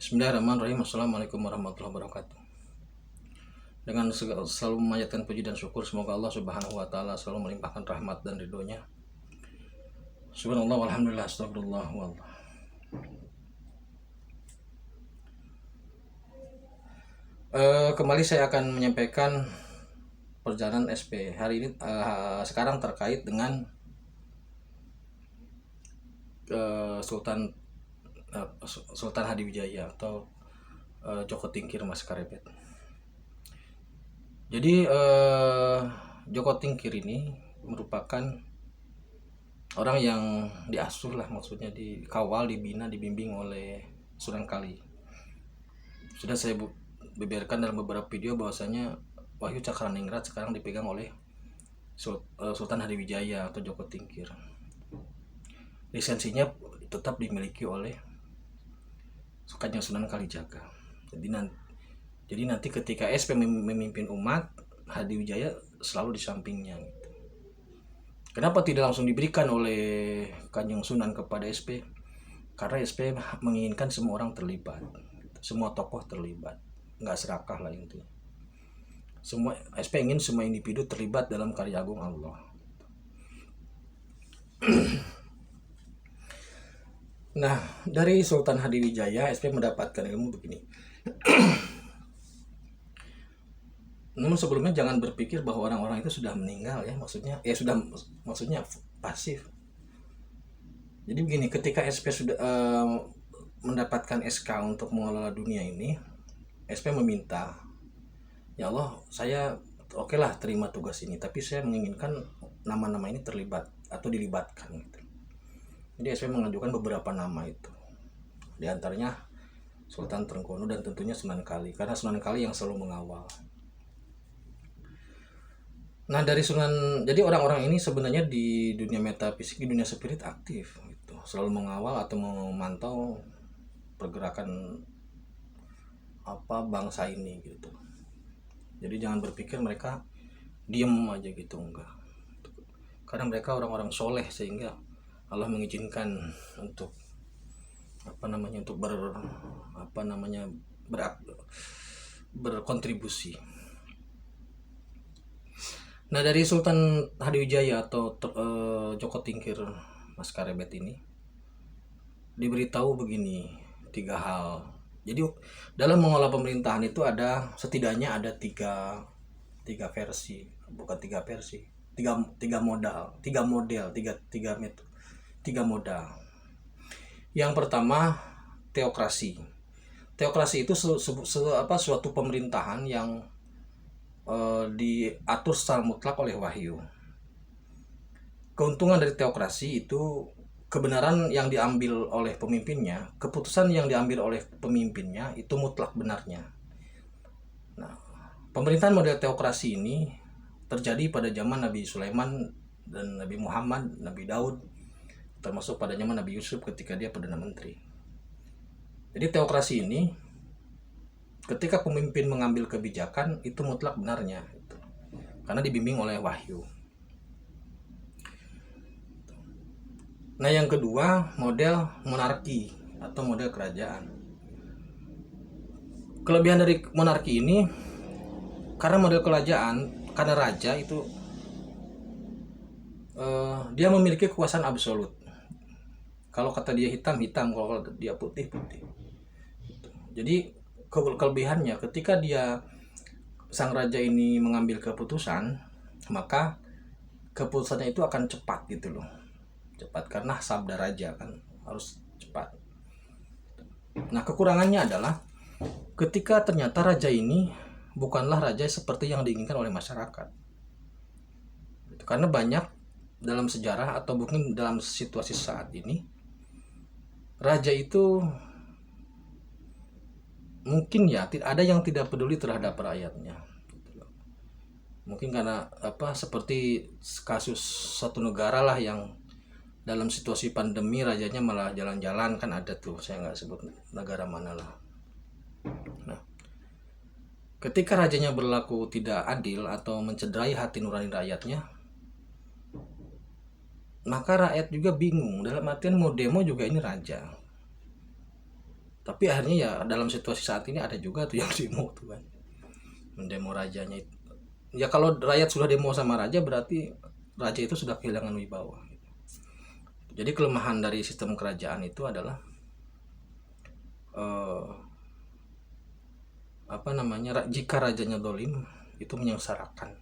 Bismillahirrahmanirrahim. Assalamualaikum warahmatullahi wabarakatuh. Dengan selalu memanjatkan puji dan syukur, semoga Allah Subhanahu wa taala selalu melimpahkan rahmat dan ridhonya. Subhanallah walhamdulillah astagfirullah wallah. Kembali saya akan menyampaikan perjalanan SP hari ini sekarang terkait dengan Sultan Hadiwijaya atau Joko Tingkir Mas Karebet. Jadi Joko Tingkir ini merupakan orang yang diasuh lah, maksudnya dikawal, dibina, dibimbing oleh Sunan Kali. Sudah saya beberkan dalam beberapa video bahwasanya Wahyu Cakraningrat sekarang dipegang oleh Sultan Hadiwijaya atau Joko Tingkir. Lisensinya tetap dimiliki oleh Kanjeng Sunan Kalijaga. Jadi nanti ketika SP memimpin umat, Hadiwijaya selalu di sampingnya. Kenapa tidak langsung diberikan oleh Kanjeng Sunan kepada SP? Karena SP menginginkan semua orang terlibat, semua tokoh terlibat, nggak serakah lah intinya. Semua SP ingin semua individu terlibat dalam karya agung Allah. Nah, dari Sultan Hadiwijaya SP mendapatkan ilmu begini. Namun sebelumnya jangan berpikir bahwa orang-orang itu sudah meninggal ya, maksudnya pasif. Jadi begini, ketika SP sudah mendapatkan SK untuk mengelola dunia ini, SP meminta, ya Allah, saya oke lah terima tugas ini, tapi saya menginginkan nama-nama ini terlibat atau dilibatkan gitu. Jadi SP mengajukan beberapa nama itu, di antaranya Sultan Trenggono dan tentunya Sunan Kali, karena Sunan Kali yang selalu mengawal. Nah, jadi orang-orang ini sebenarnya di dunia metafisik, di dunia spirit aktif gitu, selalu mengawal atau memantau pergerakan bangsa ini gitu. Jadi jangan berpikir mereka diem aja gitu, enggak. Karena mereka orang-orang soleh sehingga Allah mengizinkan untuk berkontribusi. Nah, dari Sultan Hadiwijaya atau Joko Tingkir Mas Karebet ini diberitahu begini, 3 hal. Jadi dalam mengolah pemerintahan itu setidaknya ada tiga versi, bukan 3 versi, tiga modal. Yang pertama, teokrasi. Teokrasi itu suatu pemerintahan yang diatur secara mutlak oleh wahyu. Keuntungan dari teokrasi itu kebenaran yang diambil oleh pemimpinnya, keputusan yang diambil oleh pemimpinnya itu mutlak benarnya. Nah, pemerintahan model teokrasi ini terjadi pada zaman Nabi Sulaiman dan Nabi Muhammad, Nabi Daud, termasuk pada zaman Nabi Yusuf ketika dia Perdana Menteri. Jadi teokrasi ini ketika pemimpin mengambil kebijakan itu mutlak benarnya gitu, karena dibimbing oleh wahyu. Nah, yang kedua, model monarki atau model kerajaan. Kelebihan dari monarki ini karena model kerajaan, karena raja itu dia memiliki kekuasaan absolut. Kalau kata dia hitam, kalau dia putih. Jadi kelebihannya ketika sang raja ini mengambil keputusan, maka keputusannya itu akan cepat gitu loh. Cepat karena sabda raja kan harus cepat. Nah, kekurangannya adalah ketika ternyata raja ini bukanlah raja seperti yang diinginkan oleh masyarakat. Karena banyak dalam sejarah atau mungkin dalam situasi saat ini, raja itu mungkin ya ada yang tidak peduli terhadap rakyatnya. Mungkin karena seperti kasus satu negara lah yang dalam situasi pandemi rajanya malah jalan-jalan, kan ada tuh, saya nggak sebut negara mana lah. Nah, ketika rajanya berlaku tidak adil atau mencederai hati nurani rakyatnya, maka rakyat juga bingung, dalam artian mau demo juga ini raja. Tapi akhirnya ya dalam situasi saat ini ada juga tuh yang demo tuh kan, mendemo rajanya itu. Ya kalau rakyat sudah demo sama raja berarti raja itu sudah kehilangan wibawa. Jadi kelemahan dari sistem kerajaan itu adalah jika rajanya dolim itu menyengsarakan,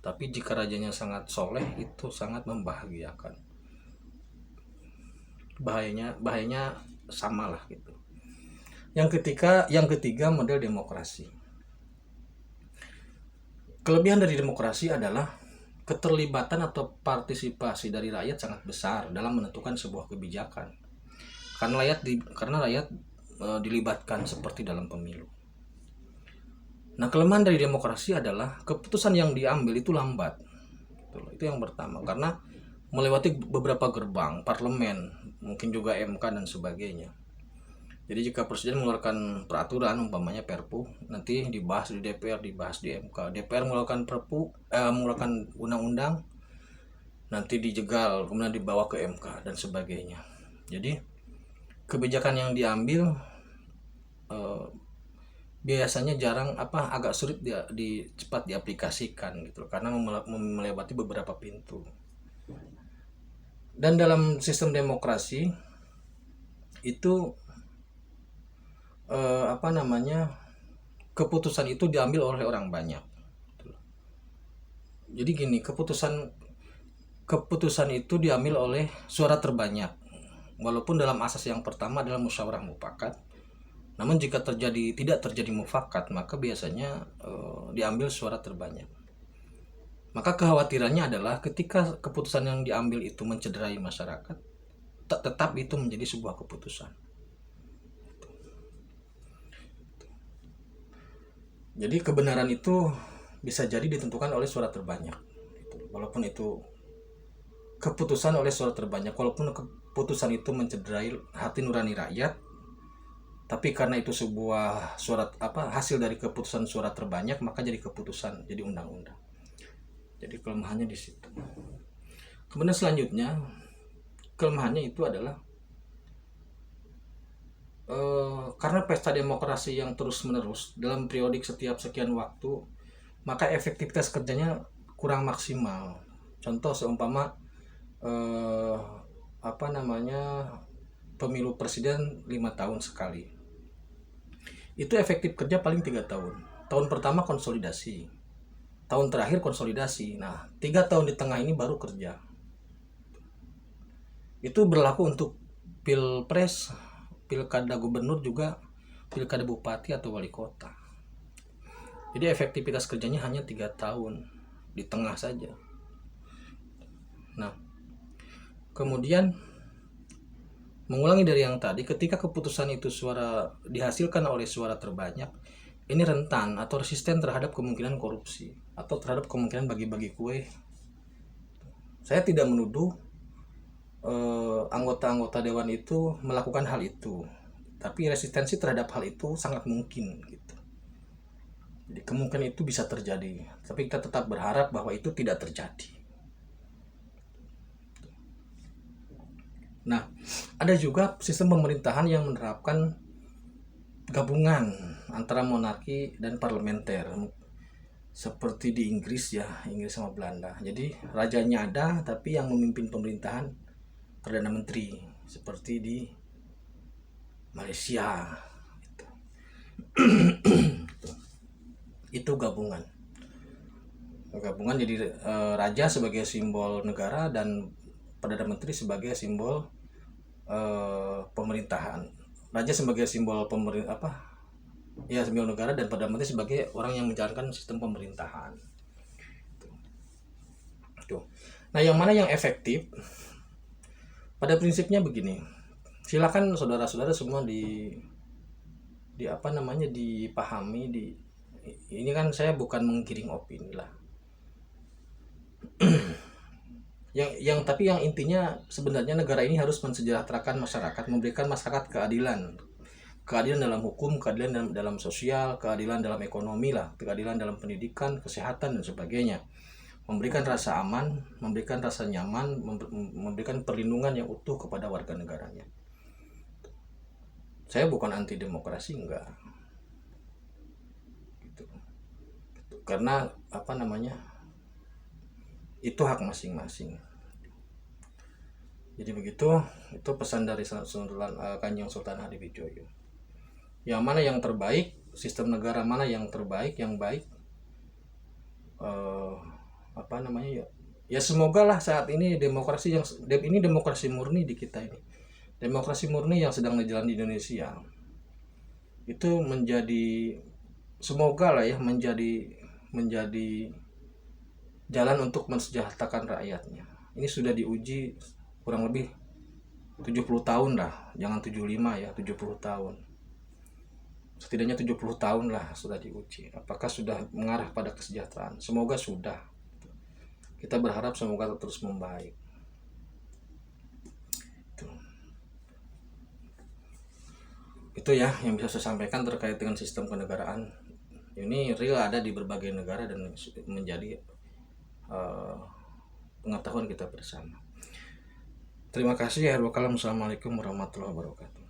tapi jika rajanya sangat soleh itu sangat membahagiakan. Bahayanya sama lah gitu. Yang ketiga model demokrasi. Kelebihan dari demokrasi adalah keterlibatan atau partisipasi dari rakyat sangat besar dalam menentukan sebuah kebijakan. Karena rakyat dilibatkan seperti dalam pemilu. Nah, kelemahan dari demokrasi adalah keputusan yang diambil itu lambat. Itu yang pertama, karena melewati beberapa gerbang, parlemen, mungkin juga MK dan sebagainya. Jadi jika presiden mengeluarkan peraturan, umpamanya Perpu, nanti dibahas di DPR, dibahas di MK. DPR mengeluarkan mengeluarkan undang-undang, nanti dijegal, kemudian dibawa ke MK dan sebagainya. Jadi kebijakan yang diambil biasanya agak sulit cepat diaplikasikan gitu, karena melewati beberapa pintu. Dan dalam sistem demokrasi itu keputusan itu diambil oleh orang banyak. Jadi gini, keputusan itu diambil oleh suara terbanyak. Walaupun dalam asas yang pertama adalah musyawarah mufakat, namun jika tidak terjadi mufakat, maka biasanya diambil suara terbanyak. Maka kekhawatirannya adalah ketika keputusan yang diambil itu mencederai masyarakat, tetap itu menjadi sebuah keputusan. Jadi kebenaran itu bisa jadi ditentukan oleh suara terbanyak. Walaupun itu keputusan oleh suara terbanyak, walaupun keputusan itu mencederai hati nurani rakyat, tapi karena itu sebuah hasil dari keputusan suara terbanyak, maka jadi keputusan, jadi undang-undang. Jadi kelemahannya di situ. Kemudian selanjutnya, kelemahannya itu adalah karena pesta demokrasi yang terus-menerus dalam periodik setiap sekian waktu, maka efektivitas kerjanya kurang maksimal. Contoh seumpama pemilu presiden 5 tahun sekali. Itu efektif kerja paling 3 tahun. Tahun pertama konsolidasi, tahun terakhir konsolidasi. Nah, 3 tahun di tengah ini baru kerja. Itu berlaku untuk pilpres, pilkada gubernur, juga pilkada bupati atau wali kota. Jadi efektivitas kerjanya hanya 3 tahun di tengah saja. Nah, kemudian mengulangi dari yang tadi, ketika keputusan itu dihasilkan oleh suara terbanyak, ini rentan atau resisten terhadap kemungkinan korupsi atau terhadap kemungkinan bagi-bagi kue. Saya tidak menuduh anggota-anggota dewan itu melakukan hal itu, tapi resistensi terhadap hal itu sangat mungkin gitu. Jadi kemungkinan itu bisa terjadi, tapi kita tetap berharap bahwa itu tidak terjadi. Nah, ada juga sistem pemerintahan yang menerapkan gabungan antara monarki dan parlementer, seperti di Inggris sama Belanda. Jadi rajanya ada, tapi yang memimpin pemerintahan Perdana Menteri, seperti di Malaysia. Itu gabungan jadi raja sebagai simbol negara dan Perdana Menteri sebagai simbol pemerintahan. Raja sebagai simbol simbol negara, dan Perdana Menteri sebagai orang yang menjalankan sistem pemerintahan. Tuh. Nah, yang mana yang efektif? Pada prinsipnya begini, silakan saudara-saudara semua dipahami. Ini kan saya bukan menggiring opini lah. Tapi yang intinya sebenarnya negara ini harus mensejahterakan masyarakat, memberikan masyarakat keadilan dalam hukum, keadilan dalam sosial, keadilan dalam ekonomi lah, keadilan dalam pendidikan, kesehatan dan sebagainya. Memberikan rasa aman, memberikan rasa nyaman, memberikan perlindungan yang utuh kepada warga negaranya. Saya bukan anti demokrasi, enggak. Gitu. Karena apa namanya? Itu hak masing-masing. Jadi begitu, itu pesan dari Kanjeng Sultan Hadivijoyo. Yang mana yang terbaik, sistem negara mana yang terbaik, yang baik, apa namanya ya? Ya semoga lah saat ini demokrasi ini demokrasi murni di kita ini. Demokrasi murni yang sedang berjalan di Indonesia itu menjadi, semoga lah ya, menjadi jalan untuk mensejahterakan rakyatnya. Ini sudah diuji kurang lebih 70 tahun lah, jangan 75 ya, 70 tahun. Setidaknya 70 tahun lah sudah diuji. Apakah sudah mengarah pada kesejahteraan? Semoga sudah. Kita berharap semoga terus membaik. Itu ya yang bisa saya sampaikan terkait dengan sistem kenegaraan. Ini real ada di berbagai negara dan menjadi pengetahuan kita bersama. Terima kasih ya. Assalamualaikum warahmatullahi wabarakatuh.